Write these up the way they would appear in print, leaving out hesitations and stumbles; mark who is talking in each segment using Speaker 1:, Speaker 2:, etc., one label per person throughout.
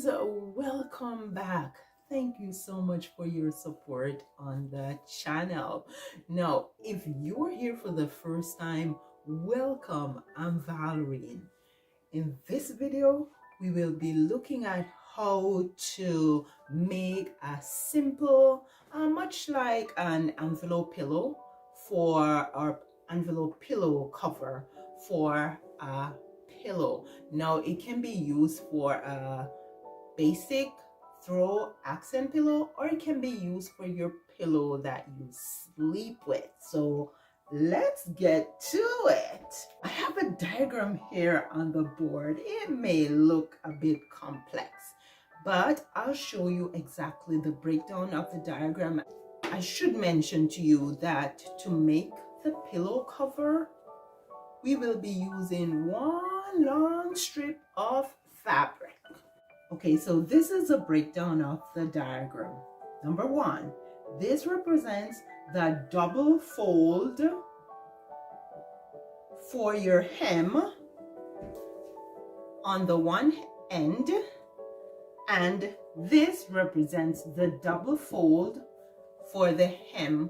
Speaker 1: guys, welcome back. Thank you so much for your support on the channel. Now, if you're here for the first time, welcome. I'm Valerie. In this video, we will be looking at how to make a simple, much like an envelope pillow for our envelope pillow cover for a pillow. Now, it can be used for a basic throw accent pillow, or it can be used for your pillow that you sleep with. So let's get to it. I have a diagram here on the board. It may look a bit complex, but I'll show you exactly the breakdown of the diagram. I should mention to you that to make the pillow cover, we will be using one long strip of fabric. Okay, so this is a breakdown of the diagram. Number one, this represents the double fold for your hem on the one end, and this represents the double fold for the hem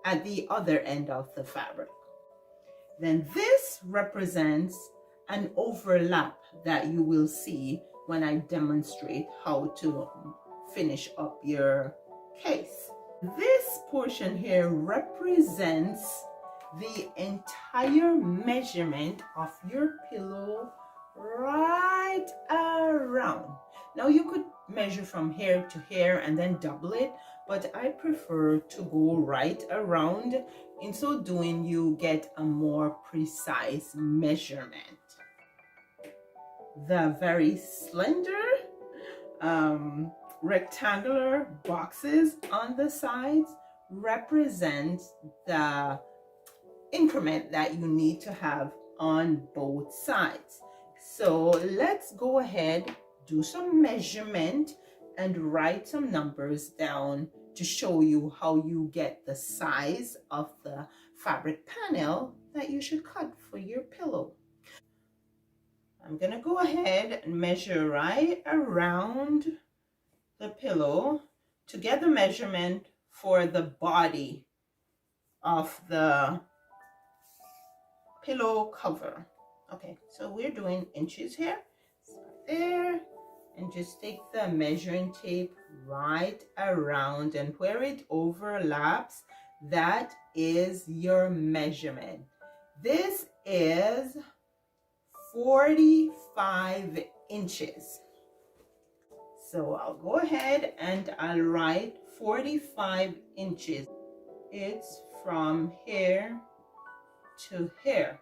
Speaker 1: at the other end of the fabric. Then this represents an overlap that you will see when I demonstrate how to finish up your case. This portion here represents the entire measurement of your pillow right around. Now you could measure from here to here and then double it, but I prefer to go right around. In so doing, you get a more precise measurement. The very slender rectangular boxes on the sides represent the increment that you need to have on both sides. So let's go ahead, do some measurement and write some numbers down to show you how you get the size of the fabric panel that you should cut for your pillow. I'm gonna go ahead and measure right around the pillow to get the measurement for the body of the pillow cover. Okay, so we're doing inches here. Start there and just take the measuring tape right around, and where it overlaps, that is your measurement. This is 45 inches. So I'll go ahead and I'll write 45 inches. It's from here to here.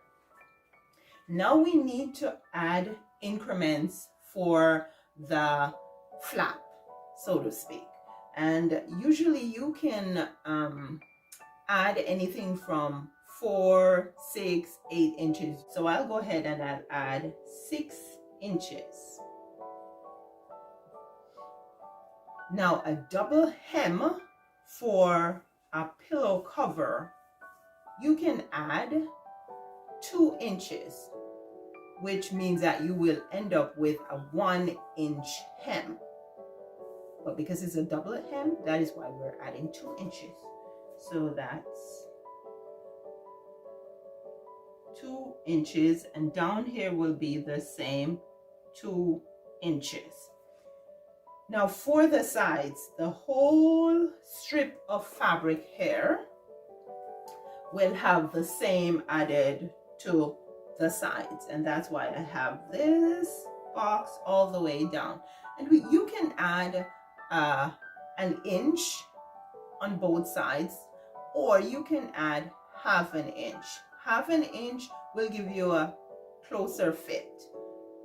Speaker 1: Now we need to add increments for the flap, so to speak. And usually you can add anything from 4, 6, 8 inches. So I'll go ahead and I'll add 6 inches. Now a double hem for a pillow cover, you can add 2 inches, which means that you will end up with a 1-inch hem. But because it's a double hem, that is why we're adding 2 inches. So that's 2 inches, and down here will be the same 2 inches. Now for the sides, the whole strip of fabric here will have the same added to the sides, and that's why I have this box all the way down. And you can add an inch on both sides, or you can add half an inch. Half an inch will give you a closer fit.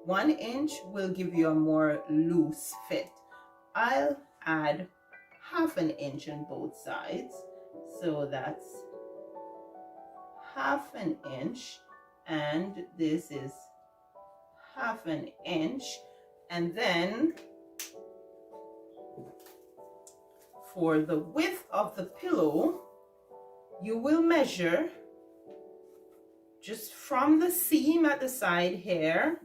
Speaker 1: 1 inch will give you a more loose fit. I'll add half an inch on both sides, so that's half an inch, and this is half an inch. And then for the width of the pillow, you will measure just from the seam at the side here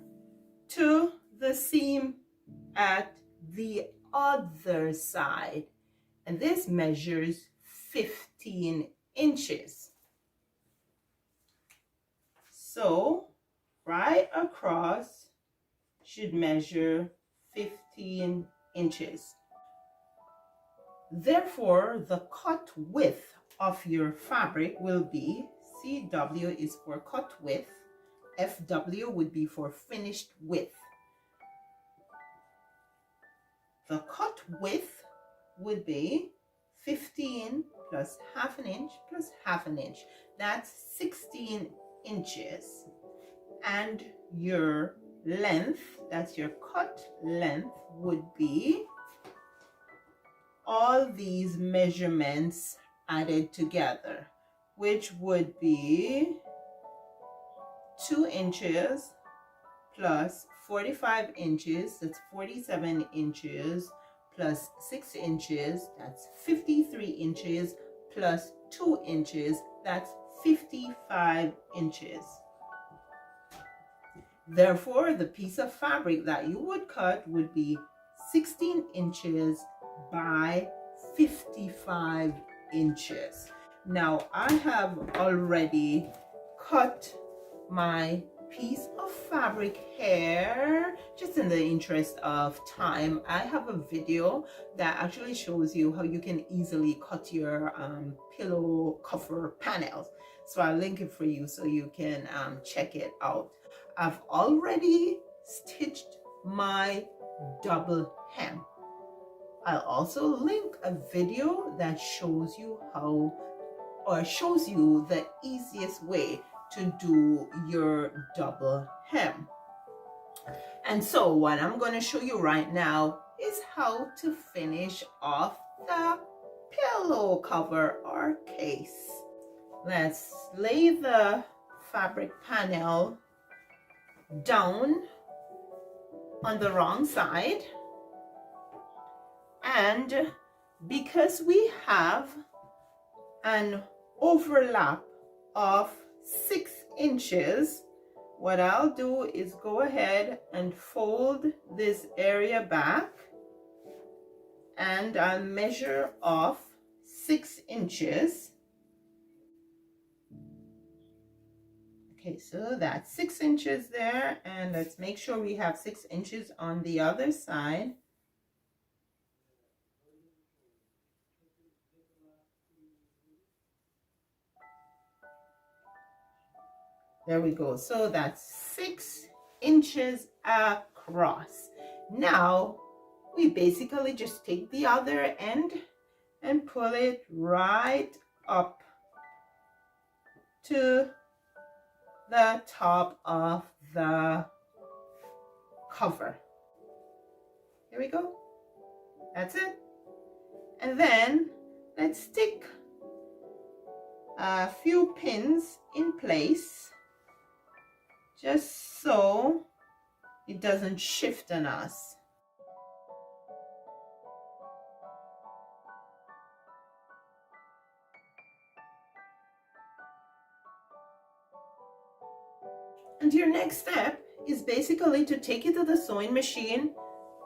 Speaker 1: to the seam at the other side, and this measures 15 inches. So right across should measure 15 inches. Therefore, the cut width of your fabric will be, CW is for cut width, FW would be for finished width. The cut width would be 15 plus half an inch plus half an inch. That's 16 inches. And your length, that's your cut length, would be all these measurements added together, which would be 2 inches plus 45 inches, that's 47 inches, plus 6 inches, that's 53 inches, plus 2 inches, that's 55 inches. Therefore, the piece of fabric that you would cut would be 16 inches by 55 inches. Now, I have already cut my piece of fabric here. Just in the interest of time, I have a video that actually shows you how you can easily cut your pillow cover panels. So I'll link it for you so you can check it out. I've already stitched my double hem. I'll also link a video that shows you how, or shows you the easiest way to do your double hem. And so what I'm going to show you right now is how to finish off the pillow cover or case. Let's lay the fabric panel down on the wrong side, and because we have an overlap of 6 inches, what I'll do is go ahead and fold this area back, and I'll measure off 6 inches. Okay, so that's 6 inches there, and let's make sure we have 6 inches on the other side. There we go. So that's 6 inches across. Now we basically just take the other end and pull it right up to the top of the cover. Here we go. That's it. And then let's stick a few pins in place, just so it doesn't shift on us. And your next step is basically to take it to the sewing machine,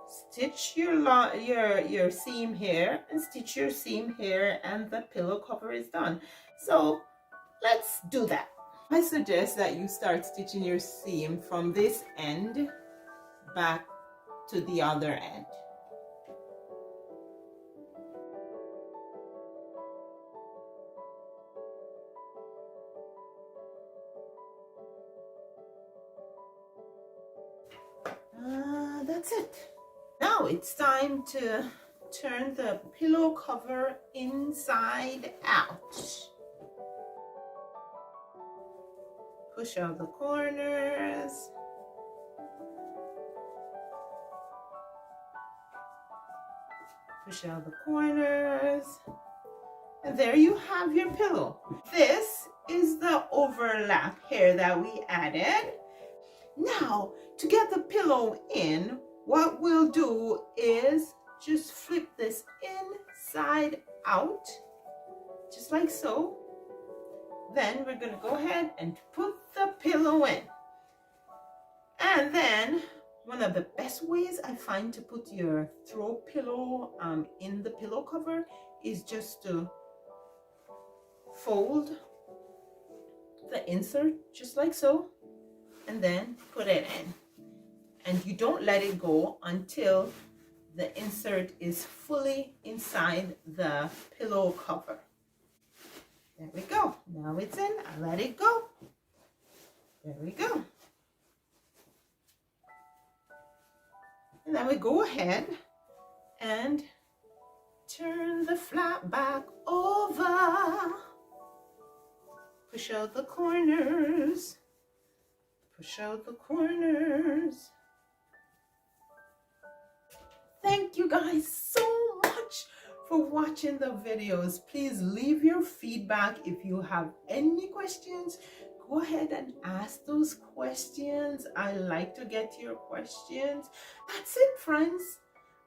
Speaker 1: stitch your seam here, and stitch your seam here, and the pillow cover is done. So let's do that. I suggest that you start stitching your seam from this end back to the other end. That's it. Now it's time to turn the pillow cover inside out. Push out the corners. Push out the corners. And there you have your pillow. This is the overlap here that we added. Now, to get the pillow in, what we'll do is just flip this inside out, just like so. Then we're going to go ahead and put the pillow in. And then One of the best ways I find to put your throw pillow in the pillow cover is just to fold the insert just like so, and then put it in. And you don't let it go until the insert is fully inside the pillow cover. There we go. Now it's in. I let it go. There we go. And then we go ahead and turn the flap back over. Push out the corners. Push out the corners. Thank you guys so much for watching the videos. Please leave your feedback. If you have any questions, go ahead and ask those questions. I like to get your questions. That's it, friends.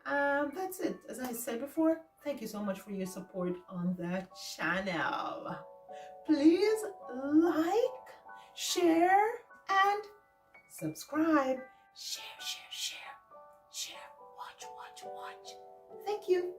Speaker 1: That's it. As I said before, thank you so much for your support on the channel. Please like, share, and subscribe. Share. Watch. Thank you.